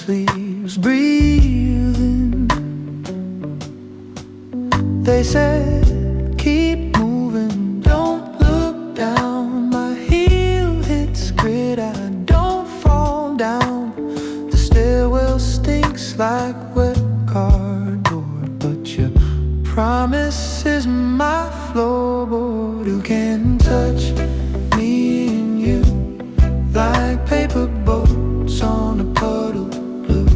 sleeves, breathing. They said, keep moving, don't look down. My heel hits grit, I don't fall down. The stairwell stinks like wet cardboard, but your promise is my floorboard. Who can touch me and you like paper boats on a puddle blue?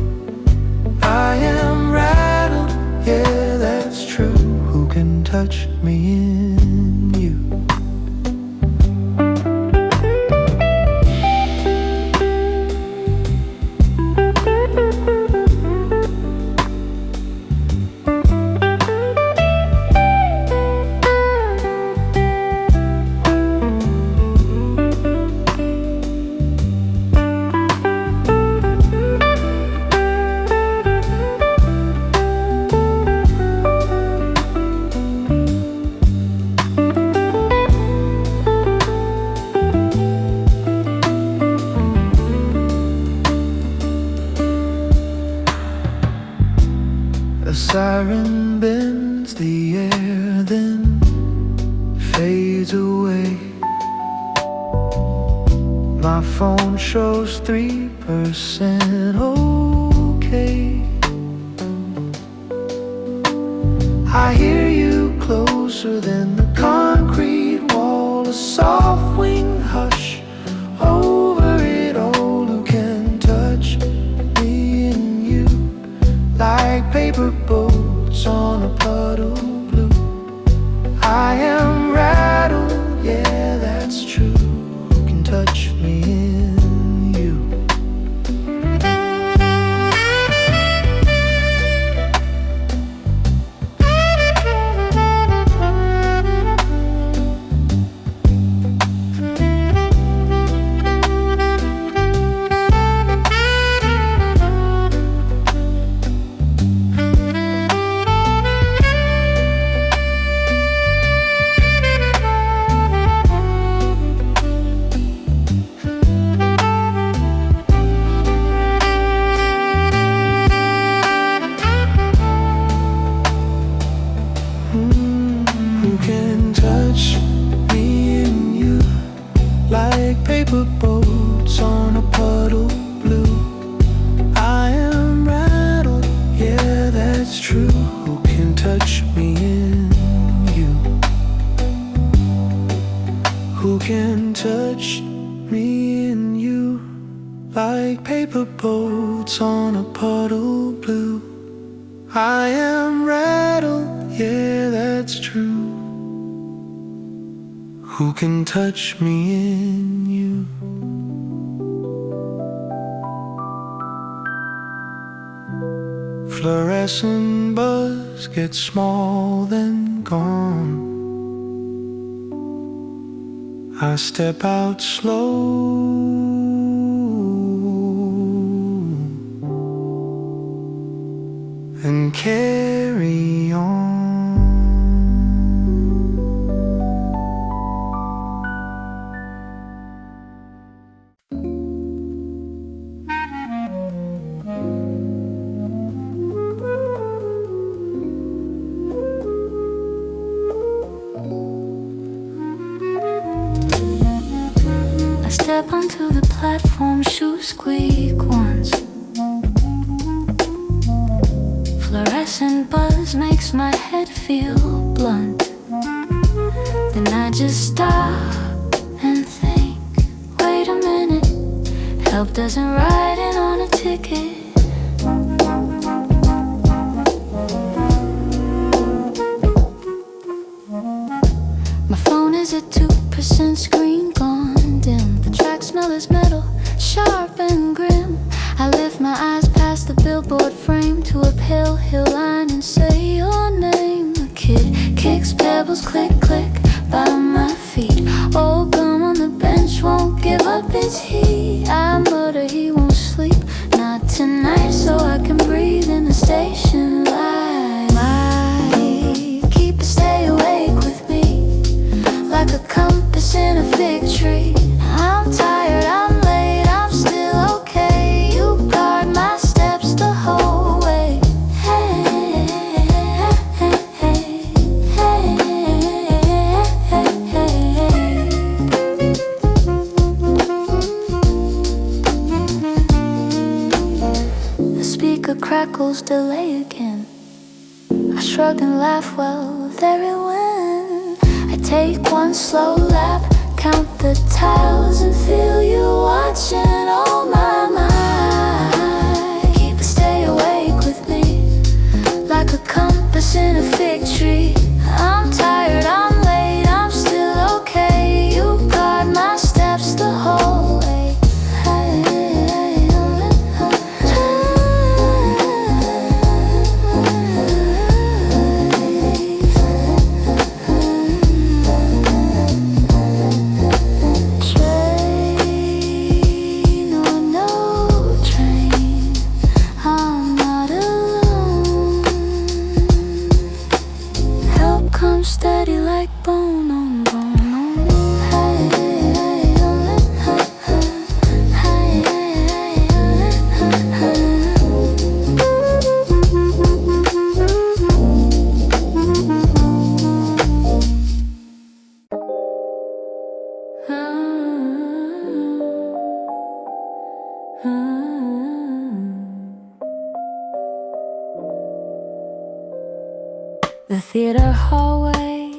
I am rattled, yeah, that's true. Who can touch me in you? A siren bends the air, then fades away. My phone shows 3% okay. I hear you closer than the concrete wall, a soft wing hush over it all. Who can touch me and you like paper boats on a puddle blue? I am rattled, yeah, that's true. Who can touch me in you? Who can touch me and you like paper boats on a puddle blue? I am rattled, yeah, that's true. Who can touch me in you? Who can touch me in you like paper boats on a puddle blue? I am rattled, yeah, that's true. Who can touch me in you? Fluorescent buzz gets small, then gone. I step out slow and carry on. I step onto the platform, shoes squeak once. Fluorescent buzz makes my head feel blunt. Then I just stop and think, wait a minute, help doesn't write it on a ticket. My phone is at 2%, screen gone dim. The track smell is metal, sharp and grim. I lift my eyes past the billboard frame to a pale hill line and say your name. A kid kicks pebbles, click, click, by my feet. Old gum on the bench won't give up its heat. I mutter he won't sleep, not tonight, so I can breathe in the station light. Might keep a stay awake with me, like a compass in a fig tree. I'm tired, I'm late, I'm still okay. You guard my step speaker crackles, delay again. I shrug and laugh, well, there it went. I take one slow lap, count the tiles and feel you watching. Oh my, my, keep it, stay awake with me, like a compass in a fig tree. I'm tired, I'm late, I'm still okay. You guide my steps the whole way. Steady like bone on bone on. The theater hallway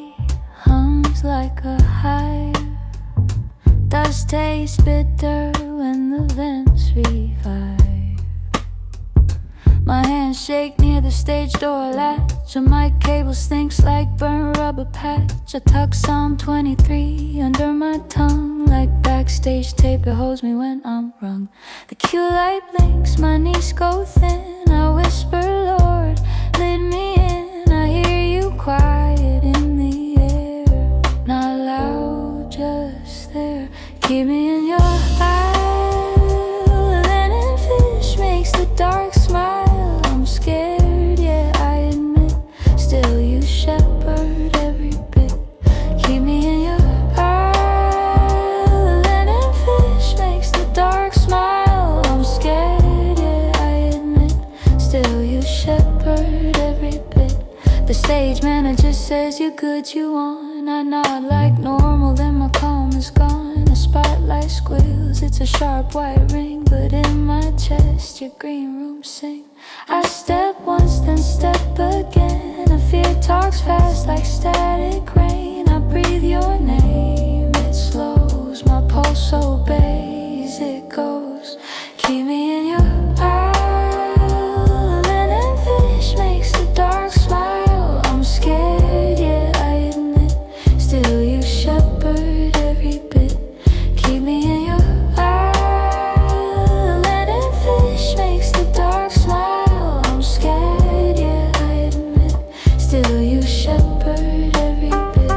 hums like a hive, does taste bitter when the vents revive. My hands shake near the stage door latch, a mic cable stinks like burnt rubber patch. I tuck Psalm 23 under my tongue, like backstage tape, it holds me when I'm wrung. The cue light blinks, my knees go thin. I whisper, Lord, lead me in. I hear you quiet in the air, not loud, just there. Keep me in your aisle. Linen fish makes the dark smile. I'm scared, yeah, I admit. Still you shepherd every bit. Keep me in your aisle. Linen fish makes the dark smile. I'm scared, yeah, I admit. Still you shepherd every bit. The stage manager says you're good, you on. I nod like normal, then my calm is gone. The spotlight squeals, it's a sharp white ring, but in my chest your green room sing. I step once, then step again. A fear talks fast like static rain. I breathe your name, it slows. My pulse obeys, it goes. Keep me in your aisle. Linen fish makes the dark smile. I'm scared, yeah, I admit. Still you shepherd every bit. Keep me in your aisle. Linen fish makes the dark smile. I'm scared, yeah, I admit. Still you shepherd every bit.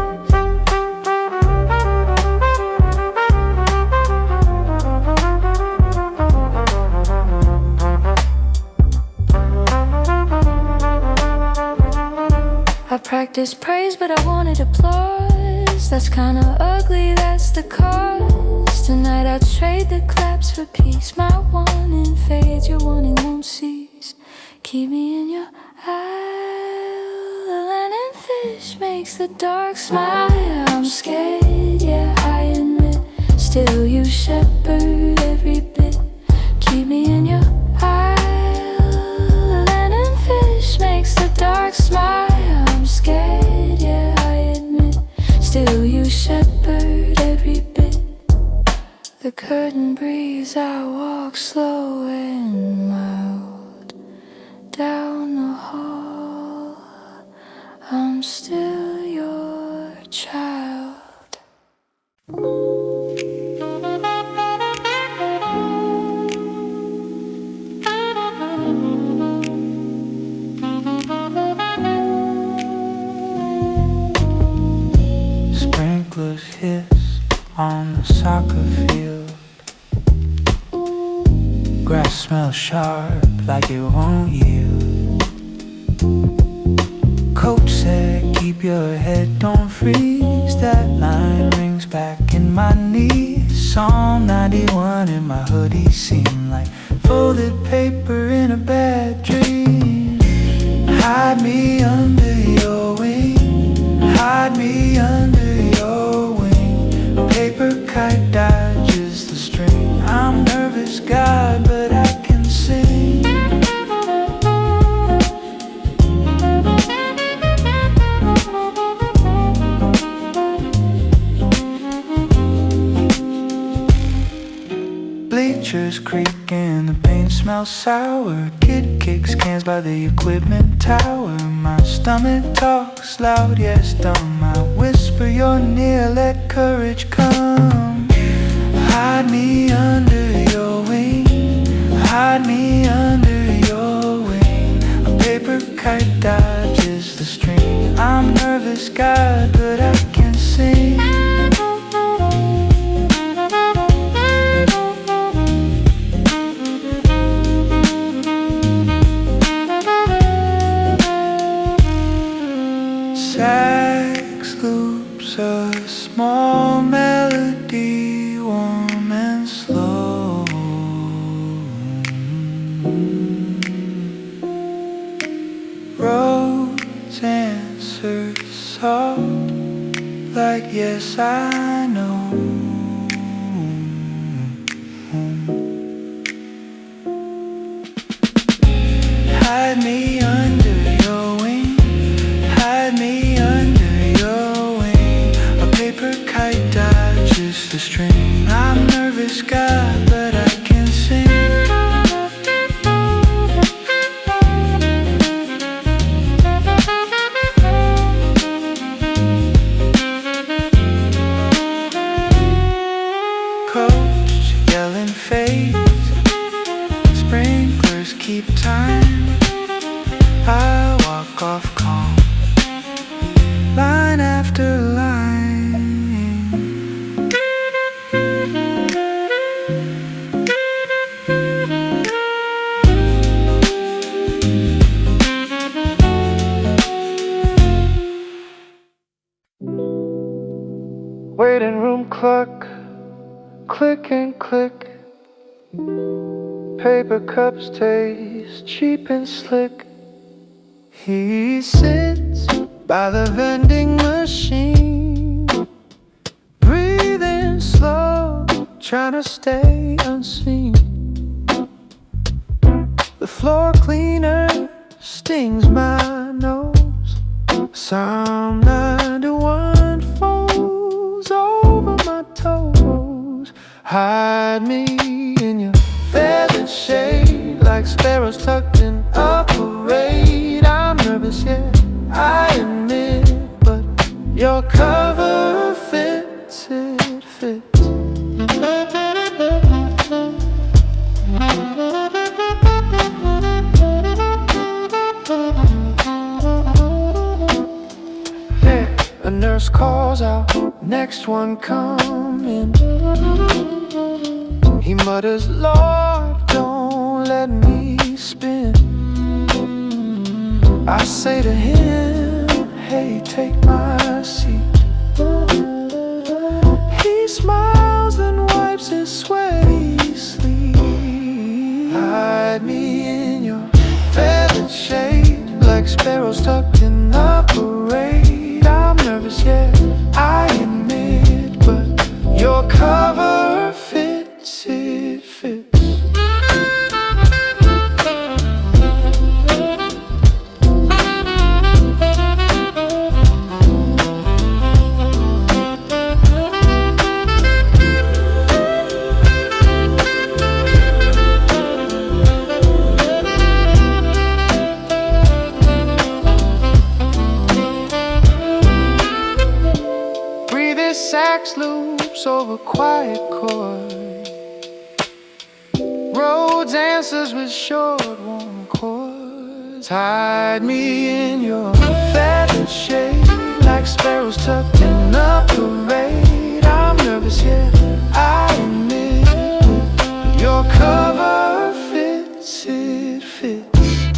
I practice praise, but I wanted applause. That's kinda ugly, that's the cause. Tonight I'll trade the claps for peace. My wanting fades, your wanting won't cease. Keep me in your aisle. The linen fish makes the dark smile. I'm scared, yeah, I admit. Still you shepherd every bit. Keep me in your aisle. The linen fish makes the dark smile. I'm scared, yeah, I admit. Still you shepherd every bit. The curtain breeze, I walk slow and mild down the hall. I'm still your child. Sprinklers hiss on the soccer field. Grass smells sharp like it won't yield. Coach said keep your head, don't freeze. That line rings back in my knees. Psalm 91 in my hoodie seem like folded paper in a bad dream. Hide me under your wing. Hide me under your wing. A paper kite dodges the string. I'm nervous, God, but I can sing. smell sour. Kid kicks cans by the equipment tower. My stomach talks loud, yes dumb. I whisper you're near, let courage come. Hide me under your wing, hide me under your wing. A paper kite dodges the string. I'm nervous, God, but I can sing. Sax loops a small melody, warm and slow. Roads answer soft, like yes I know. Hide me under your wing, hide me under your wing. A paper kite dodges the string. I'm nervous, God, but I can sing. Coach yelling fades, sprinklers keep time. I walk off calm, line after line. Waiting room clock, click and click. Paper cups taste cheap and slick. He sits by the vending machine, breathing slow, trying to stay unseen. The floor cleaner stings my nose. Psalm 91 folds over my toes. Hide me in your feathered shade, like sparrows tucked in a parade. I'm nervous, yeah, I admit, but your cover fits, it fits. Yeah, a nurse calls out, next one coming. He mutters, Lord, don't let me spin. I say to him, hey, take my seat. He smiles and wipes his sweaty sleeve. Hide me in your feathered shade, like sparrows tucked in a parade. I'm nervous, yeah, I admit, but your cover fits, it fits. Sax loops over quiet chords. Roads answers with short warm chords. Hide me in your feathered shade, like sparrows tucked in a parade. I'm nervous, yeah, I admit, but your cover fits, it fits.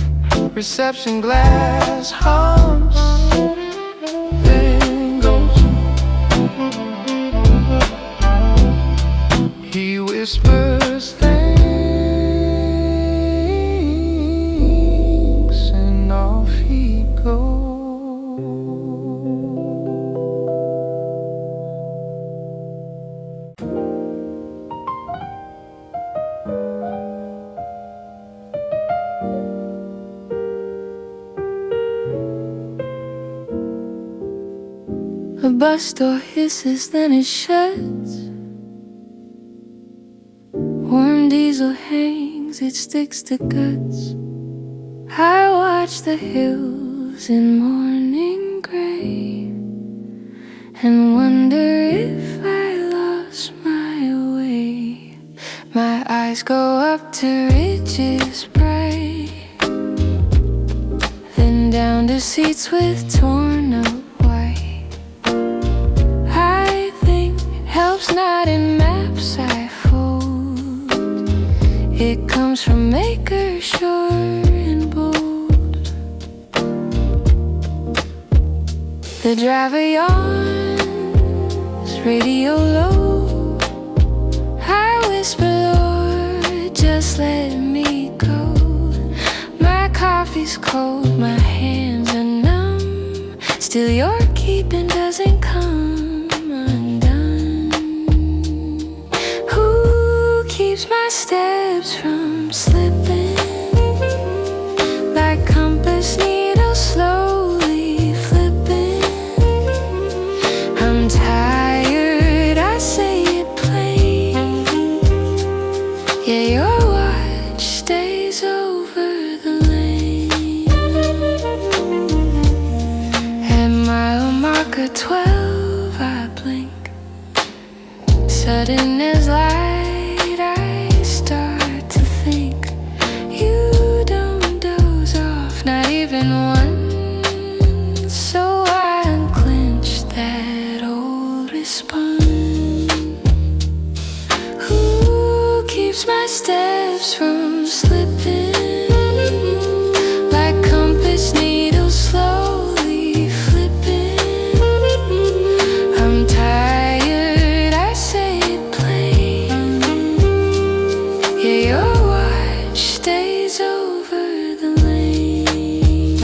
Reception glass hums, then goes. He whispers thanks and off he goes. A bus door hisses, then it shuts. Warm diesel hangs 'cause it sticks to guts. I watch the hills in morning gray and wonder if I lost my way. My eyes go up to ridges bright, then down to seats with torn up white. I think it helps not in maps I fold. It comes from Maker sure and bold. The driver yawns, radio low. I whisper, Lord, just let me go. My coffee's cold, my hands are numb. Still your keeping doesn't come undone. Who keeps my steps from slipping? Like compass needles slowly flipping. I'm tired, I say it plain. Yeah, your watch stays over the lane. At mile marker 12 I blink. Sudden as light I start to think. You don't doze off, not even once. So I unclench that old response. Who keeps my steps from slipping? Like compass needles slowly flipping. I'm tired, I say it plain. Yeah, your watch stays over the lane.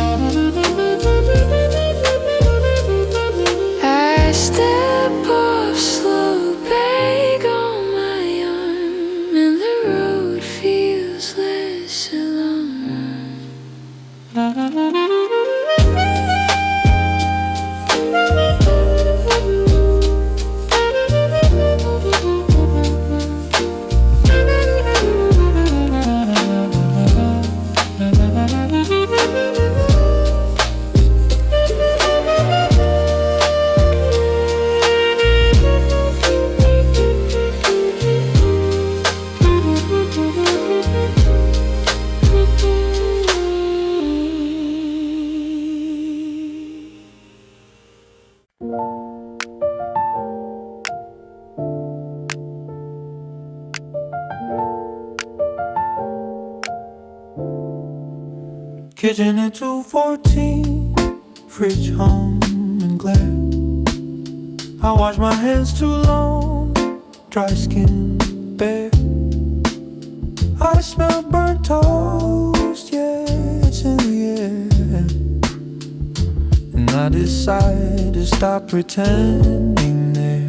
I step off slow, bag on my arm, and the road feels less alone. Kitchen at 2:14, fridge hum and glare. I wash my hands too long, dry skin bare. I smell burnt toast, yeah, it's in the air. And I decide to stop pretending there.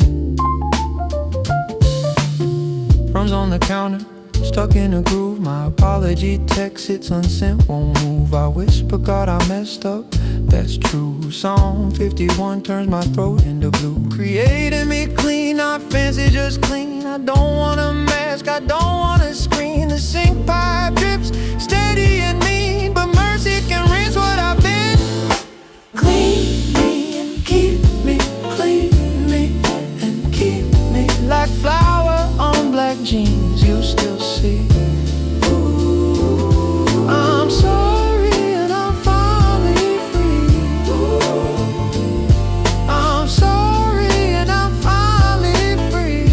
Crumbs on the counter, stuck in a groove. My apology text, it's unsent, won't move. I whisper, God, I messed up, that's true. Psalm 51 turns my throat into blue. Created me clean, not fancy, just clean. I don't want a mask, I don't want a screen. The sink pipe drips steady and mean, but mercy can rinse what I've been. Clean me and keep me, clean me and keep me. Like flour on black jeans, you still see. I'm sorry and I'm finally free. I'm sorry and I'm finally free.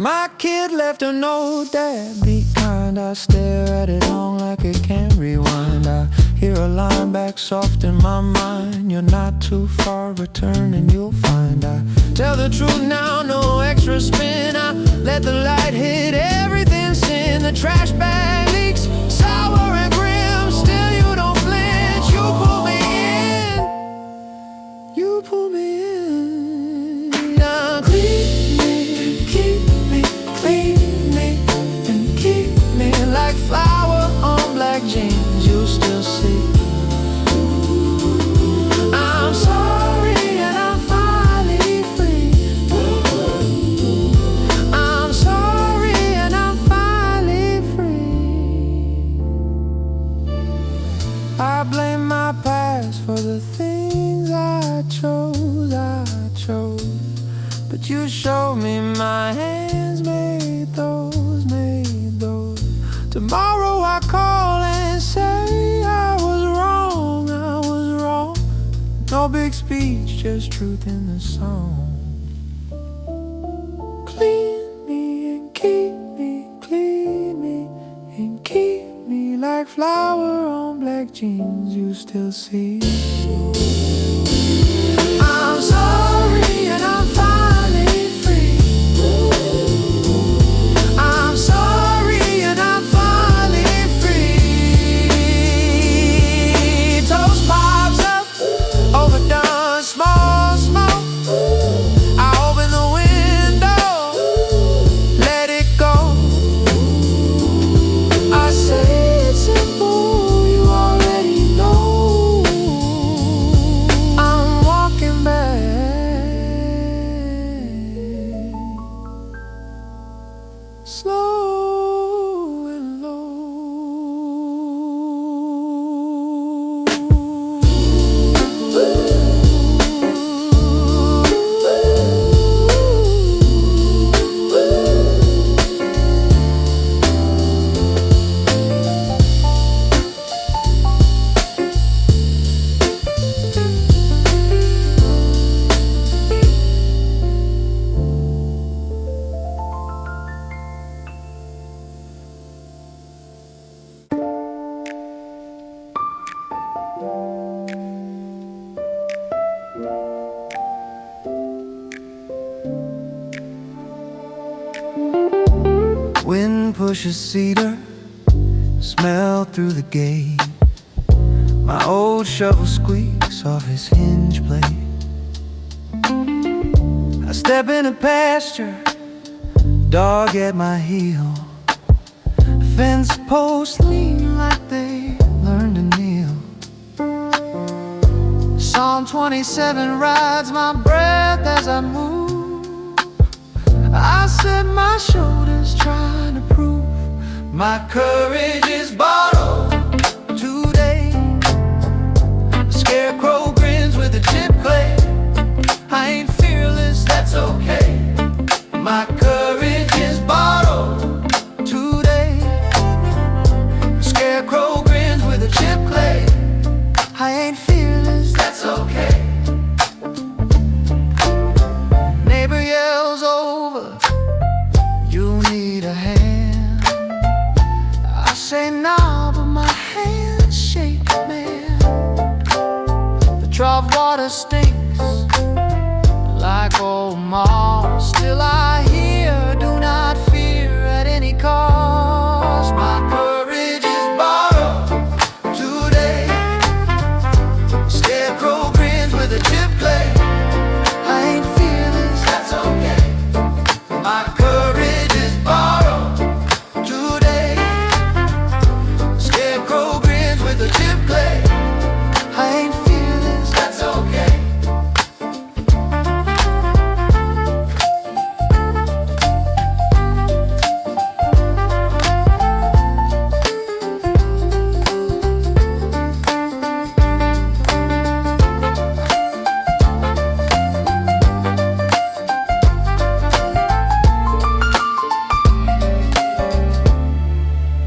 My kid left a note, Dad, be kind. I stare at it long like it can't rewind. I hear a line back soft in my mind. You're not too far, return and you'll find. I tell the truth now, no extra spin. I let the light hit everything sin. The trash bag leaks, sour and grim. Still you don't flinch, you pull me in. You pull me in. Now clean me, keep me, clean me and keep me. Like flour on black jeans, you still see. I'm sorry and I'm finally free. I'm sorry and I'm finally I blame my past for the things I chose. But you showed me my hands made those. Tomorrow I call and say I was wrong. No big speech, just truth in the song. Clean me and keep me, clean me and keep me like flour on black jeans you still see. I'm sorry and I'm finally free. I'm sorry and I'm finally free. Toast pops up, overdone, small smoke. I open the window, let it go. I say it's simple, you already know. I'm walking back, slow and low. Wind pushes cedar, smell through the gate. My old shovel squeaks off his hinge plate. I step in a pasture, dog at my heel. Fence posts lean like they learned to kneel. Psalm 27 rides my breath as I move. I set my shoulders trying to prove my courage is borrowed today. A scarecrow grins with a chip clay. I ain't fearless, that's okay. My courage is borrowed today. A scarecrow grins with a chip clay. I ain't fearless, that's okay. Neighbor yells over, you need a hand. I say nah, but my hands shake, man. The trough water stinks like old moss. Still I hear, do not fear at any cost. My courage is borrowed today. Scarecrow grins with a chip clay. I ain't fearless, that's okay. My courage is borrowed today. Scarecrow grins with a chip clay. I ain't fearless, that's okay.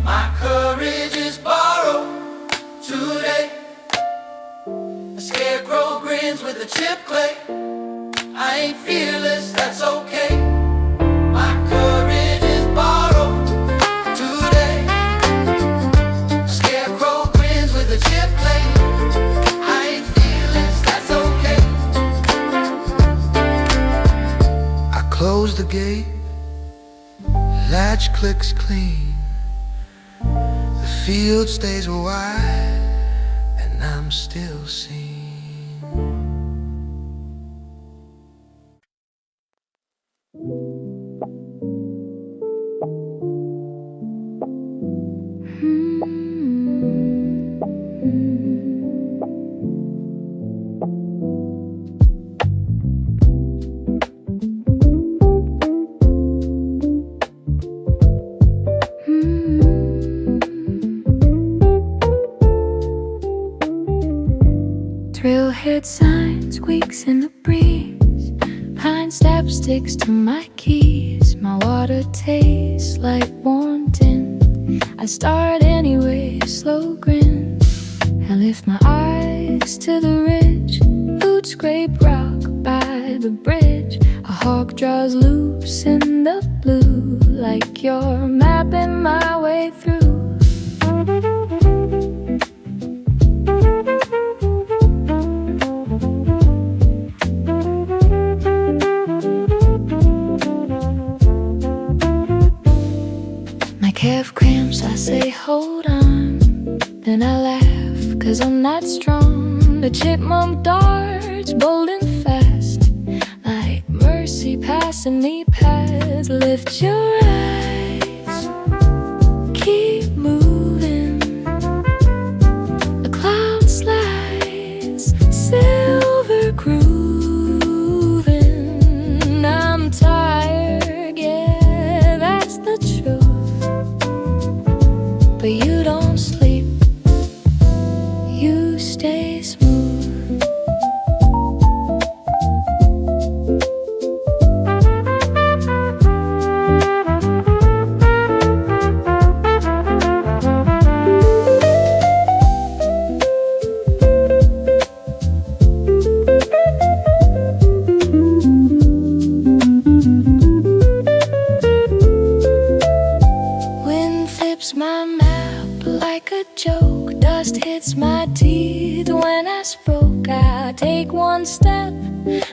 My courage is borrowed today. A scarecrow grins with a chip clay. I ain't fearless, that's okay. My courage is borrowed today. Scarecrow grins with a chip clay. I ain't fearless, that's okay. I close the gate, latch clicks clean. The field stays wide, and I'm still seen. overhead sign squeaks in the breeze. Pine sap sticks to my keys. My water tastes like warm tin. I start anyway, slow grin. I lift my eyes to the ridge. Boots scrape rock by the bridge. A hawk draws loops in the blue, like you're mapping my way through. Calf cramps, I say hold on. Then I laugh, cause I'm not strong. The chipmunk darts, bold and fast, like mercy passing me past. Lift your eyes, keep moving. A cloud slides, silver grooving. I'm tired, yeah, that's the truth. But you don't sleep, you stay smooth. Wind flips my map like a joke. Dust hits my teeth when I spoke. I take one step,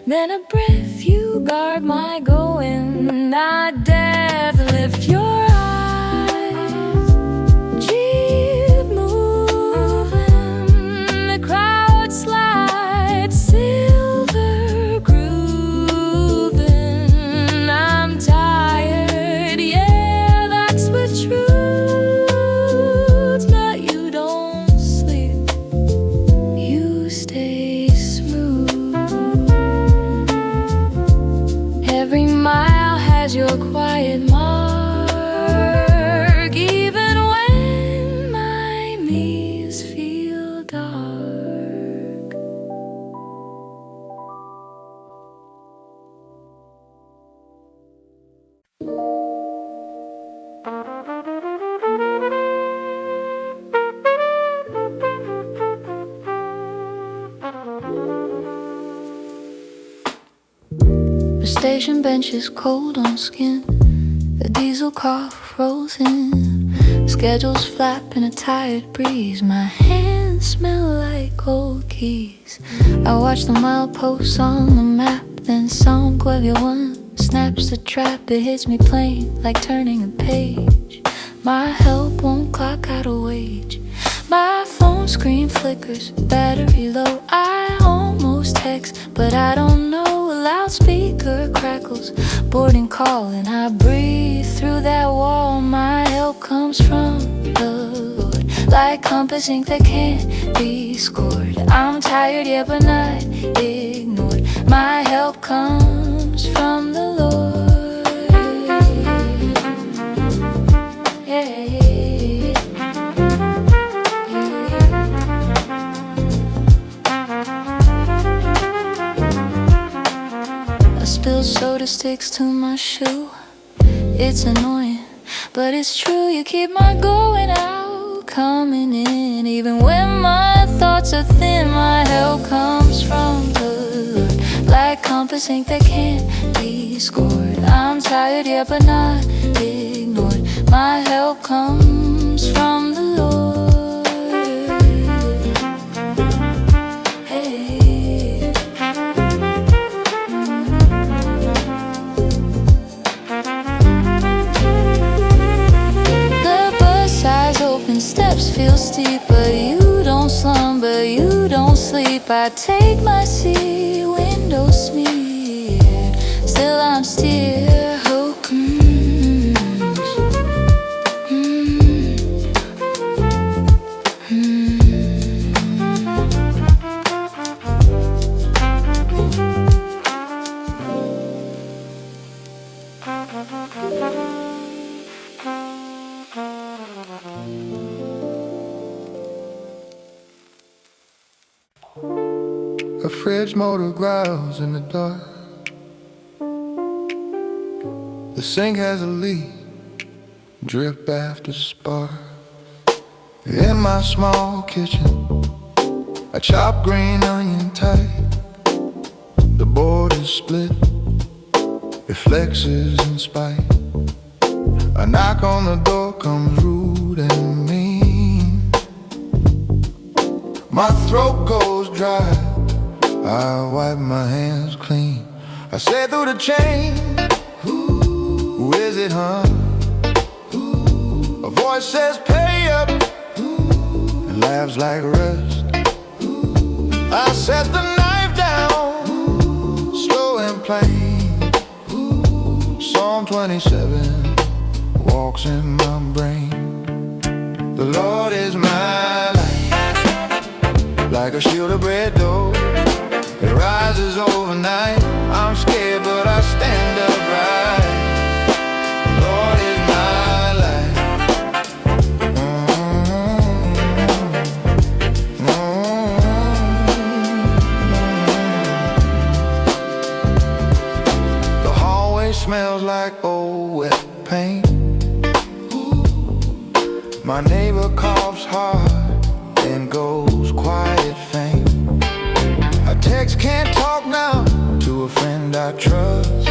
then a breath. You guard my going, not death. Lift your eyes, keep moving. The crowd slides, silver grooving. I'm tired, yeah, that's the truth. Your quiet mark, even when my knees feel dark. The station bench is cold on skin. The diesel cough rolls in. Schedules flap in a tired breeze. My hands smell like old keys. I watch the mileposts on the map. Then Psalm 1 snaps the trap. It hits me plain like turning a page. My help won't clock out a wage. My phone screen flickers, battery low. I almost text, but I don't know. A loudspeaker crackles, boarding call, and I breathe through that wall. My help comes from the Lord, like compass ink that can't be scored. I'm tired, yeah, but not ignored. My help comes from the Lord. Yeah. Spilled soda sticks to my shoe. It's annoying, but it's true. You keep my going out, coming in. Even when my thoughts are thin, my help comes from the Lord, like compass ink that can't be scored. I'm tired, yeah, but not ignored. My help comes from the Lord. Steps feel steep, but you don't slumber, you don't sleep. I take my seat, window smeared. Still I'm still A fridge motor growls in the dark. The sink has a leak, drip after spark. In my small kitchen, I chop green onion tight. The board is split, reflexes in spite. A knock on the door comes rude and mean. My throat goes dry, I wipe my hands clean. I say through the chain, who is it, huh? A voice says pay up, and laughs like rust. I set the knife down, slow and plain. Psalm 27 walks in my brain. The Lord is my light, like a shield of bread dough. It rises overnight. I'm scared but I stand upright. The Lord is my light. The hallway smells like old wet paint. My neighbor coughs hard and goes quiet faint. I text can't talk now to a friend I trust.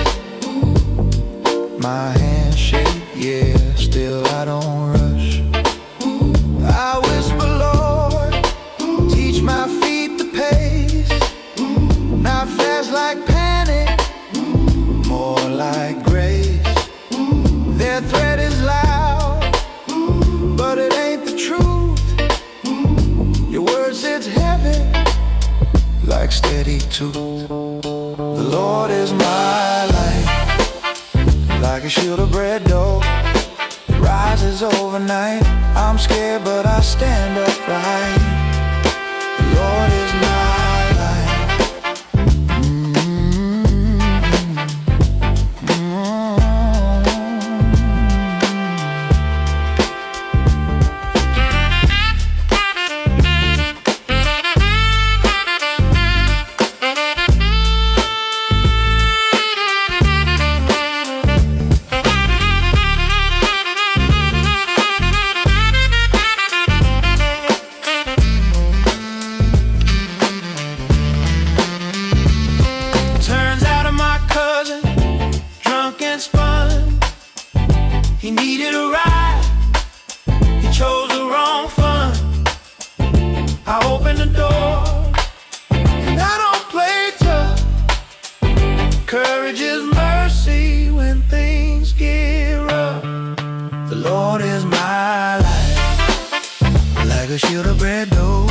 My hands shake, yeah, still I don't rush. I whisper, Lord, teach my feet the pace. Not fast like panic, more like grace. Their threat is loud, but it ain't the truth. Your word sits heavy, like steady tooth. The Lord is my light, like a shield of bread dough. It rises overnight. I'm scared but I stand upright. The Lord is my light. He needed a ride, he chose the wrong fun. I opened the door, and I don't play tough. Courage is mercy when things get rough. The Lord is my light, like a shield of bread dough.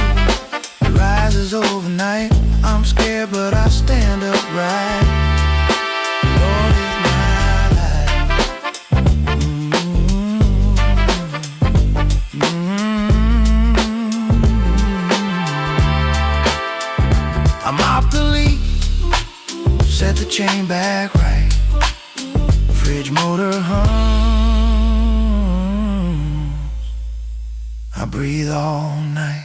It rises overnight. I'm scared but I stand upright. The Lord is I mop the leak, set the chain back right. Fridge motor hums, I breathe all night.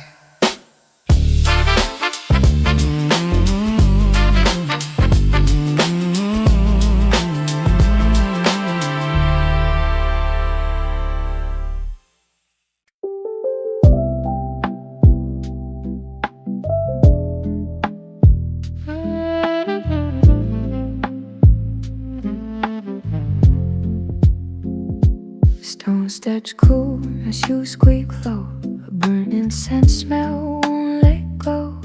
Stone steps cool as you squeak low. A burning scent smell won't let go.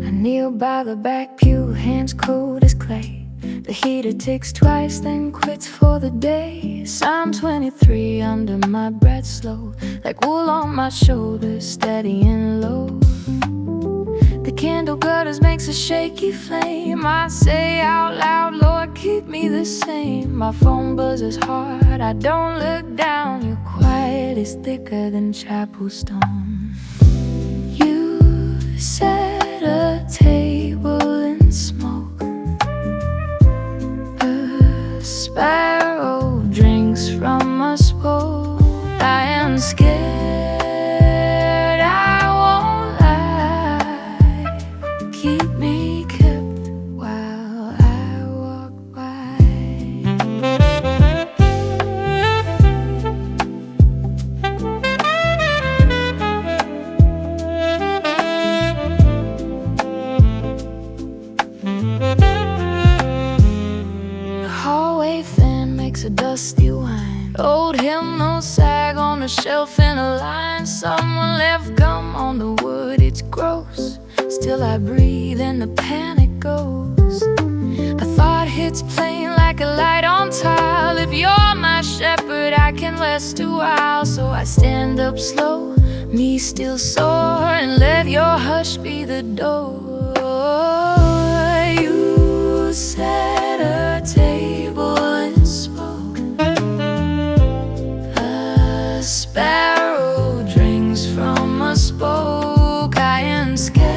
I kneel by the back pew, hands cold as clay. The heater ticks twice, then quits for the day. Psalm 23 under my breath slow, like wool on my shoulders, steady and low. The candle gutters makes a shaky flame. I say out loud, Lord, keep me the same. My phone buzzes hard, I don't look down. Your quiet is thicker than chapel stone. You set a table in smoke. A sparrow drinks from a spoke. I am scared makes a dusty wine. Old hymnal sag on the shelf in a line. Someone left gum on the wood, it's gross. Still I breathe and the panic goes. A thought hits plain like a light on tile. If you're my shepherd, I can rest a while. So I stand up slow, me still sore, and let your hush be the door. You set a table and spoke. A sparrow drinks from a spoke. I am scared,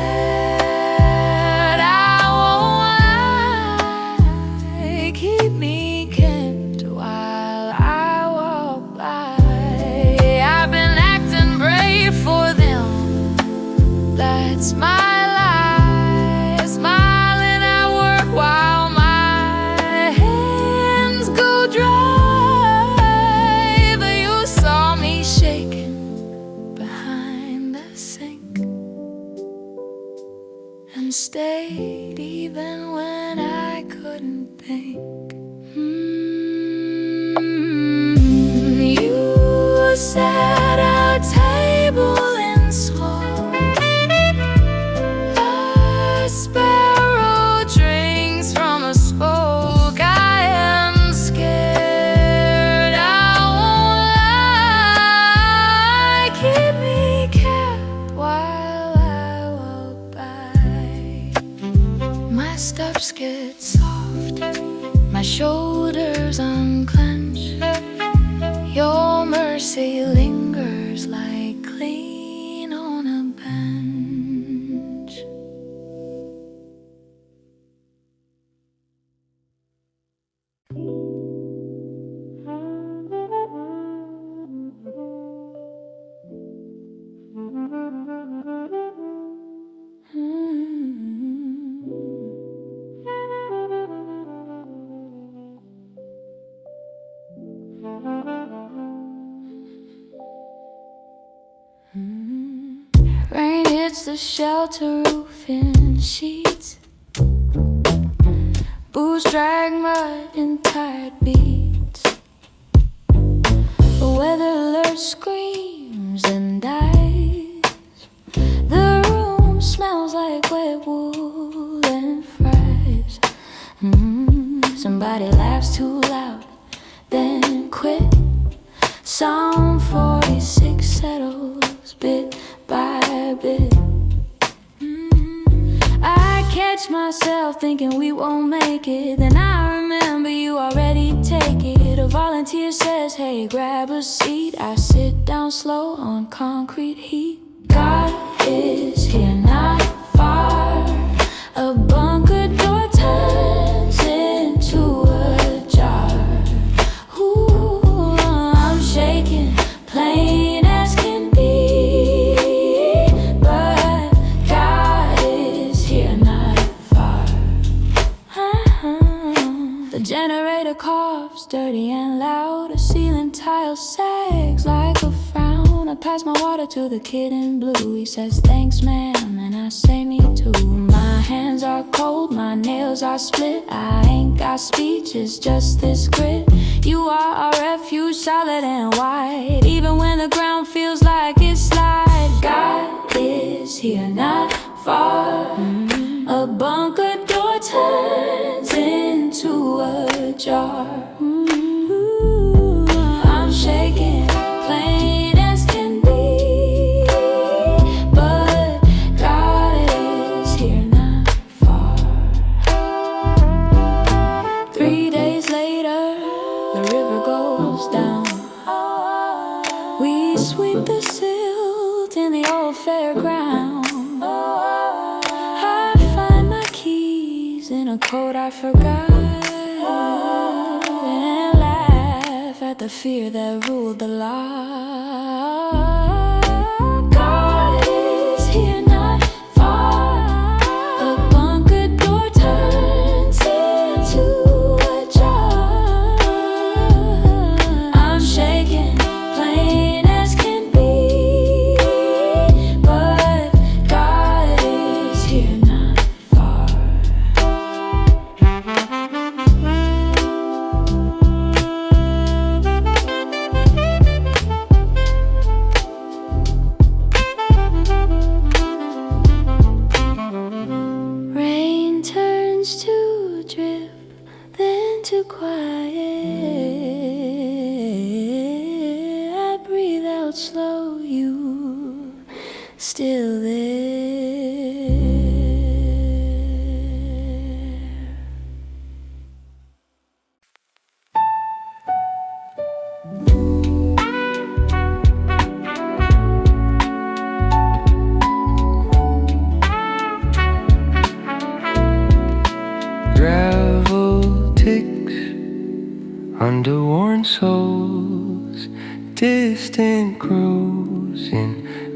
I won't lie. Keep me kept while I walk by. I've been acting brave for them, that's my life. Smiling at work while my hands go dry. But you saw me shaking behind the sink and stayed even when I couldn't think. You set a table in smoke. A sparrow drinks from a spoke. I am scared, I won't lie. Keep me kept while I walk by. My steps get soft, my shoulders unclench. Your mercy lingers like clean on a bench. Rain hits the shelter roof in sheets. Booze drag mud in tired beats. The weather alert screams and dies. The room smells like wet wool and fries. Somebody laughs too loud, then quit. Psalm 46 settles bit by bit. I catch myself thinking we won't make it. Then I remember you already take it. A volunteer says, hey, grab a seat. I sit down slow on concrete heat. God is here, not far. A bunker door turns into a jar. Ooh, I'm shaking, plain as can be. But God is here, not far. The generator coughs, dirty and loud. A ceiling tile sags like a frown. I pass my water to the kid in blue. He says, thanks, ma'am, and I say, me too. My hands are cold, my nails are split. I ain't got speech, it's just this grit. You are our refuge, solid and white. Even when the ground feels like it's slide. God is here, not far. A bunker door turns into a jar. I'm shaking, plain as can be. But God is here, not far. 3 days later, the river goes down. We sweep the silt in the old fairground. I find my keys in a coat I forgot, and laugh at the fear that ruled the lot. God is here, not far. A bunker door turns into a jar. I'm shaking, plain as can be. But God is here, not far. under worn souls, distant grooves in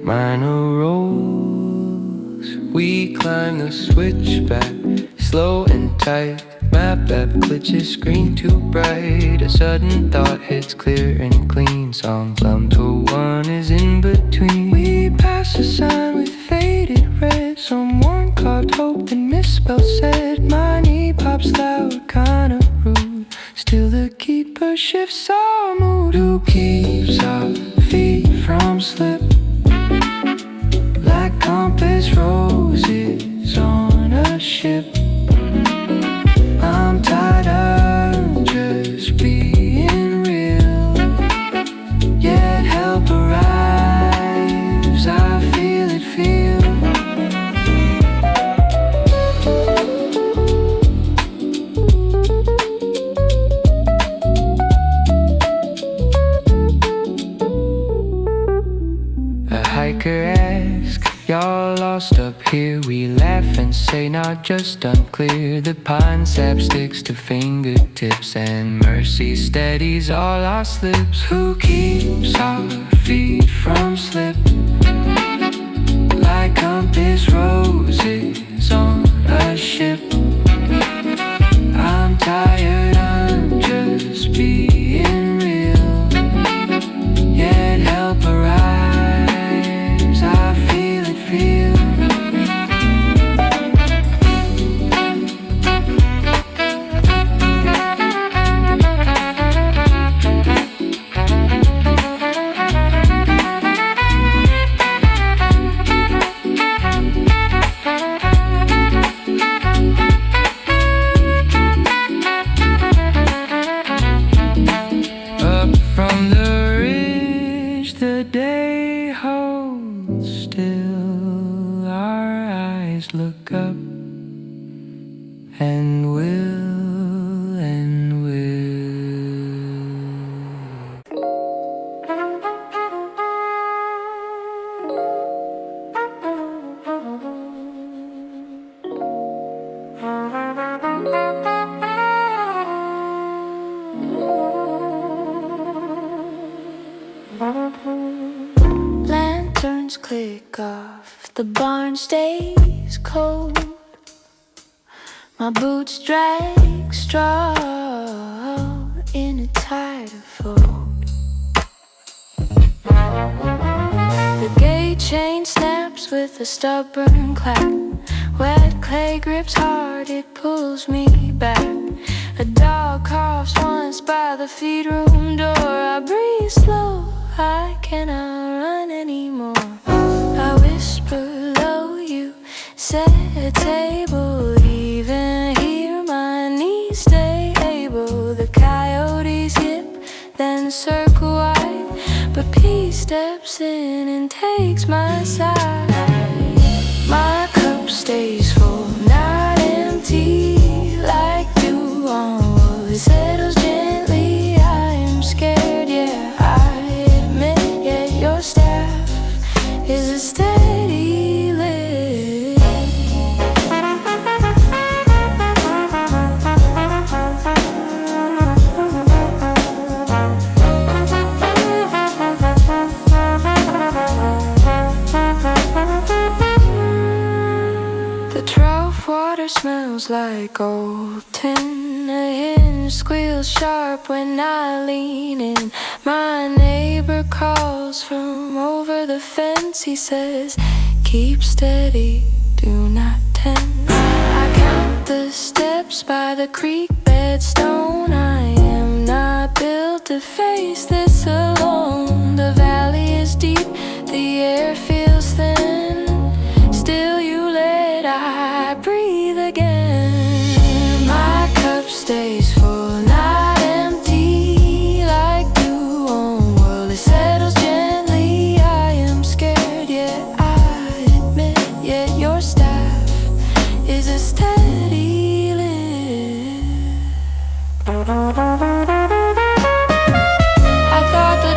minor roles. We climb the switchback, slow and tight. Map app glitches, screen too bright. A sudden thought hits clear and clean. Song plumb to one is in between. We pass a sign with faded red. Someone carved hope and misspelled said. My knee pops loud, kinda rude. Still the keeper shifts our mood. Who keeps our feet from slip? Like compass roses on a ship. I'm tired of just being real. Yet help arrives, I feel it feel. A hiker asks, y'all lost up here? We laugh and say not just unclear. The pine sap sticks to fingertips and mercy steadies all our slips. Who keeps our feet from slip? Like compass roses on a ship. I'm tired, I'm just being real. Yet help arrives, I feel it feel. Up from the ridge, the day holds still. Our eyes look up and will and will. Lanterns click off, the barn stays cold. My boots drag straw in a tighter fold. The gate chain snaps with a stubborn clack. Wet clay grips hard, it pulls me back. A dog coughs once by the feed room door. I breathe slow, I cannot run anymore. I whisper low, you set a table. Even here my knees stay able. The coyotes yip, then circle wide. But peace steps in and takes my side. My cup stays full, not empty. Like dew on wool, it settles gently. I am scared, yeah, I admit. Yet your staff is a steady lid. The trough water smells like old tin. A hinge squeals sharp when I lean in. My neighbor calls from over the fence. He says, keep steady, do not tense. I count the steps by the creek bed stone. I am not built to face this alone. The valley is deep, the air feels thin. Still you let I breathe again. My cup stays full, not empty. Like dew on wool, it settles gently. I am scared, yet I admit. Yet your staff is a steady lid. I thought the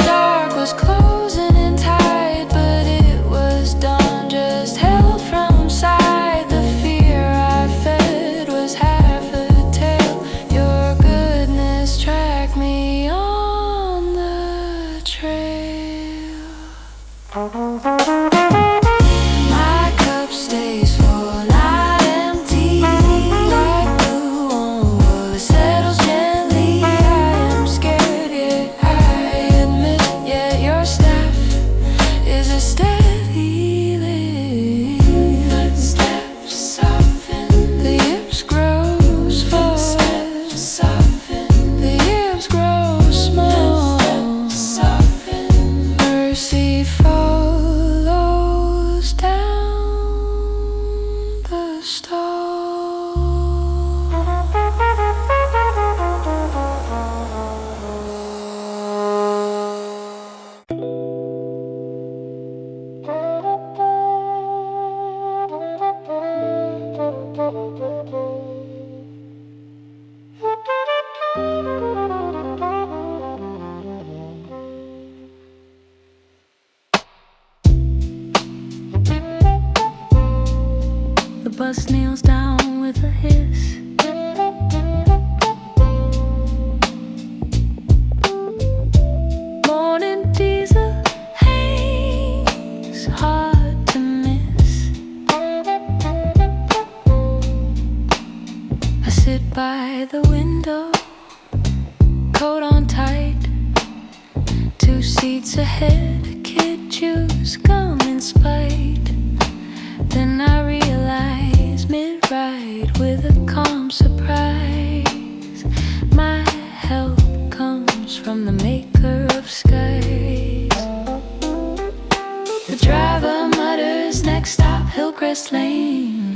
The bus kneels down with a hiss. Morning diesel haze, hard to miss. I sit by the window, coat on tight, 2 seats ahead, a kid chews gum in spite. Then I realize mid-ride with a calm surprise, my help comes from the maker of skies. The driver mutters, next stop Hillcrest Lane.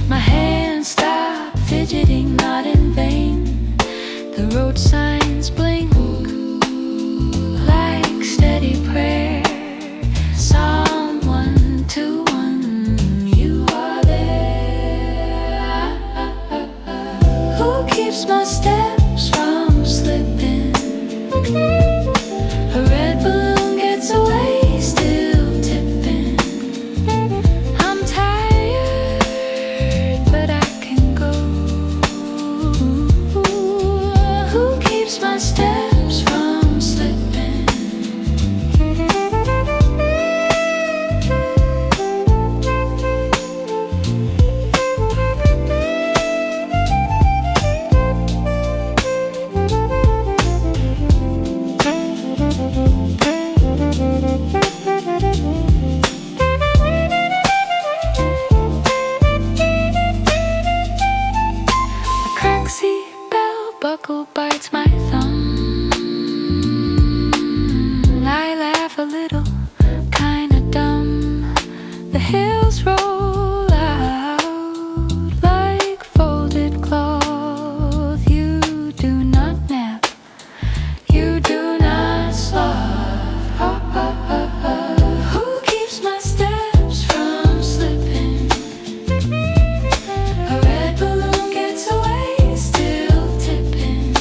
My hands stop fidgeting, not in vain. The road signs blink like steady prayer. Psalm 121, you are there. Who keeps my steps from slipping? A red balloon gets away, still tipping. I'm tired, but I can go. Who keeps my steps from slipping? A crack seat belt buckle bites my thumb. I laugh a little, kinda dumb. The hills roll out like folded cloth. You do not nap, you do not sloth. Who keeps my steps from slipping? A red balloon gets away, still tipping.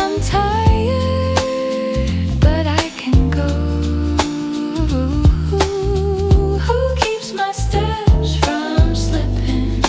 I'm tired, but I can go. Who keeps my steps from slipping?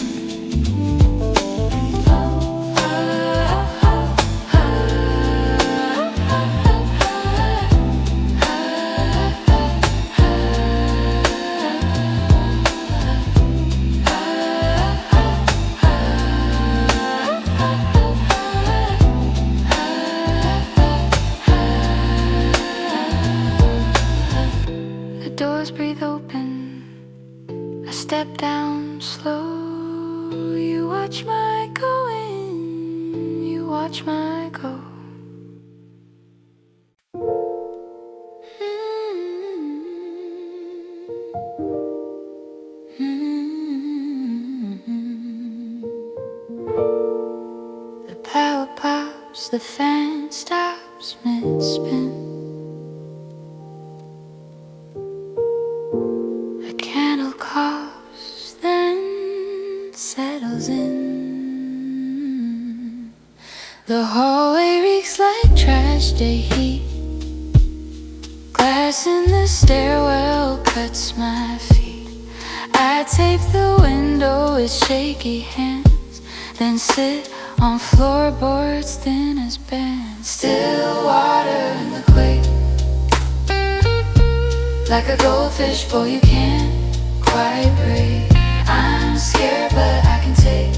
The doors breathe open, I step down slow. You watch my go in, you watch my go. The power pops, the fan stops mid-spin. A candle coughs, then settles in. The hallway reeks like trash day heat. Glass in the stairwell cuts my feet. I tape the window with shaky hands, then sit on floorboards thin as bands. Still water in the quake, like a goldfish, boy, you can't quite break. I'm scared, but I can take.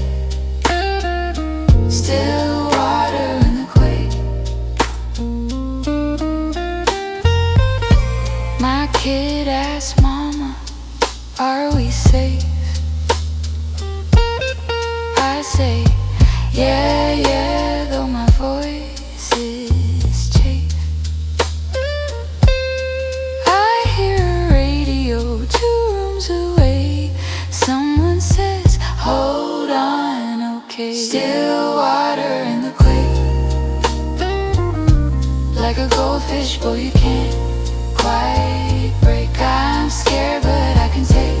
Still water in the quake. My kid asks mama, are we safe? I say, yeah, yeah, though my voice is chafed. I hear a radio 2 rooms away. Someone says, hold on, okay. Still water in like a goldfish, but you can't quite break. I'm scared, but I can take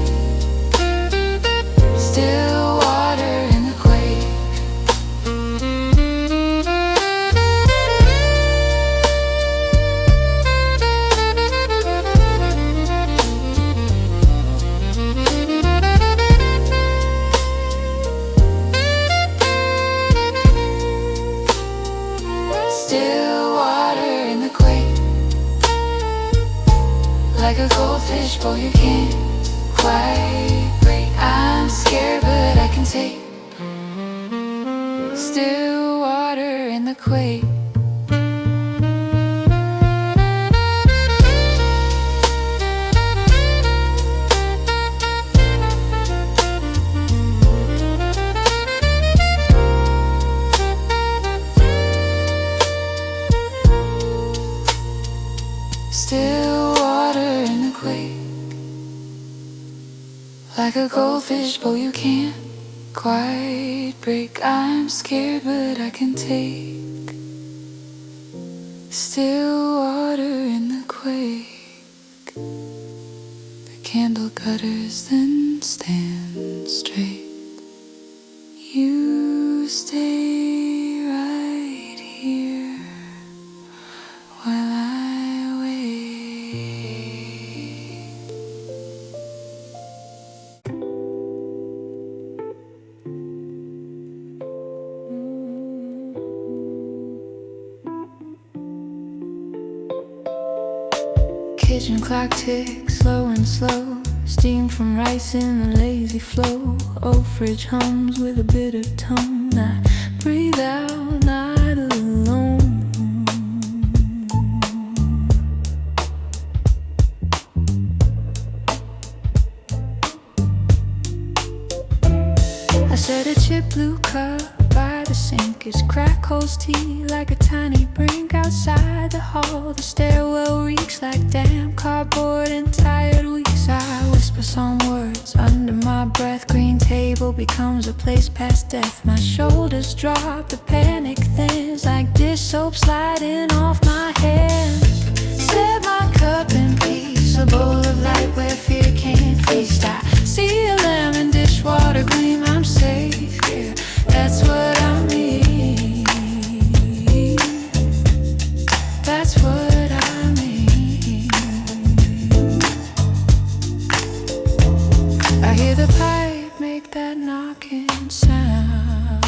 still water in the quake. Still water in the quake, like a goldfish, but you can't quite break. I'm scared, but I can take still water in the quake. Still water in the quake, like a goldfish, but you can't quite break. I'm scared, but I can take still water in the quake. The candle gutters then stand straight. You stay right here while I wait. Kitchen clock ticks slow and slow, steam from rice in the lazy flow. Old fridge hums with a bitter tone. I breathe out, not alone. I set a chip blue cup by the sink. It's crack holes tea like a tiny brink. Outside the hall, the stairwell reeks like damp cardboard and tired weeks. I whisper some words under my breath. Green table becomes a place past death. My shoulders drop, the panic thins like dish soap sliding off my hands. Set my cup in peace, a bowl of light where fear can't feast. I see a lemon dishwater gleam. I'm safe here, that's what I mean. That's what I mean. I hear the pipe make that knocking sound,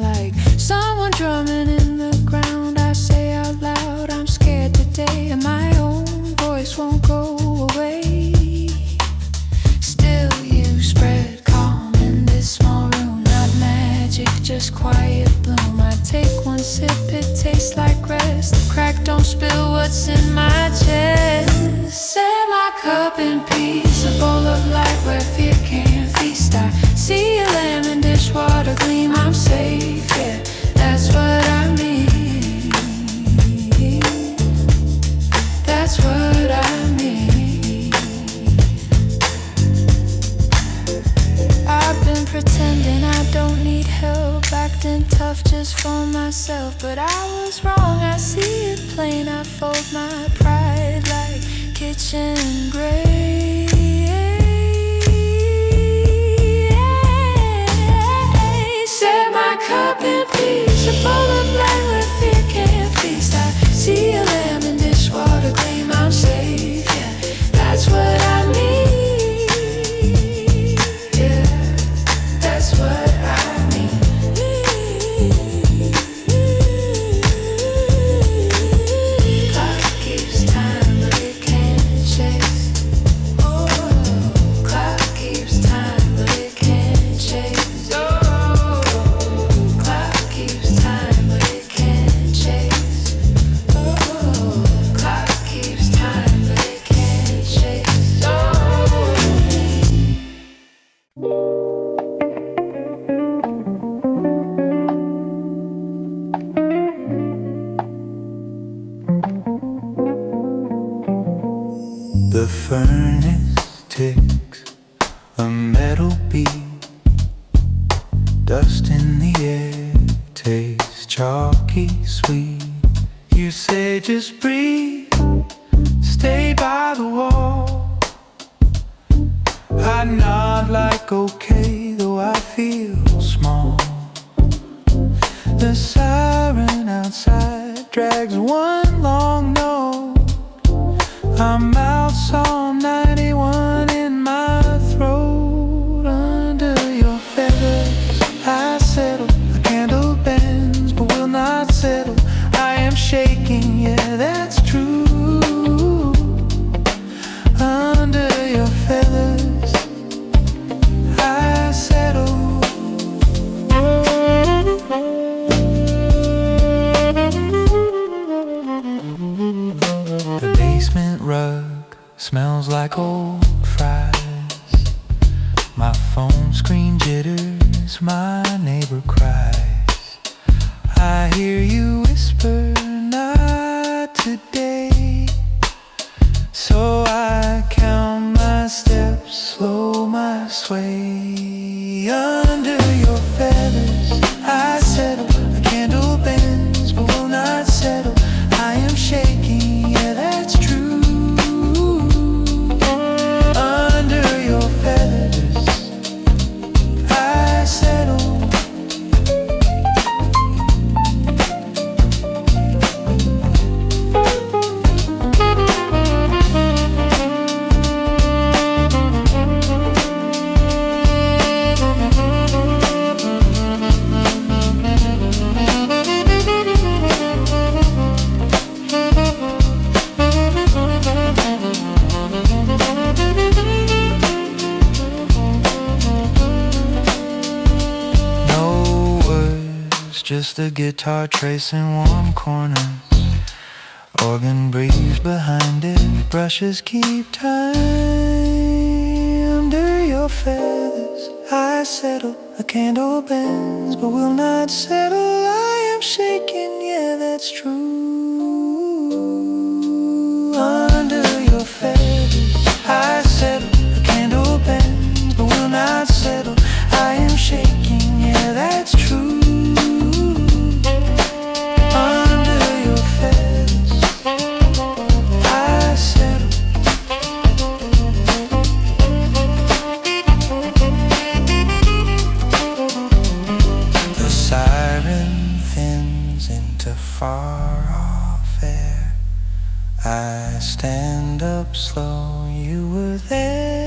like someone drumming in the ground. I say out loud, I'm scared today, and my own voice won't go away. Still you spread calm in this small room, not magic, just quiet bloom. I take one sip, it tastes like rest. The crack don't spill what's in my chest. Set my cup in peace, a bowl of light where fear can't feast. I see a lemon dishwater gleam. I'm safe, yeah, that's what I mean. That's what I mean. I've been pretending I don't need help, acting tough just for myself, but I was wrong, I see it plain. I fold my pride like kitchen grace. Set my cup in peace, a bowl of light where fear can't feast. I see a lemon dishwater gleam. I'm safe, yeah, that's what I mean. Yeah, that's what I mean. Clock keeps time, but it can't chase. Oh, clock keeps time, but it can't chase. Oh, clock keeps time, but it can't chase. Oh, clock keeps time, but it can't chase. Oh. The furnace ticks, a metal beat, dust in the air, tastes chalky sweet. You say just breathe, stay by the wall. I nod like okay, though I feel small. The siren outside drags one long note. I'm out Psalm 91 in my throat. Under your feathers I settle. A candle bends but will not settle. I am shaking, yeah, that's true. Under your feathers I settle. The basement rug smells like old fries. My phone screen jitters, my neighbor cries. I hear you whisper, not today. So I count my steps, slow my sway. Under your feathers I settle. A candle bends but will not settle. I am shaking, yeah, that's true. Under your feathers I settle. Just a guitar tracing warm corners. Organ breathes behind it, brushes keep time. Under your feathers I settle. A candle bends but will not settle. I am shaking, yeah, that's true. Under your feathers I settle. A candle bends but will not settle. I am shaking, yeah, that's true. Far off air, I stand up slow, you were there.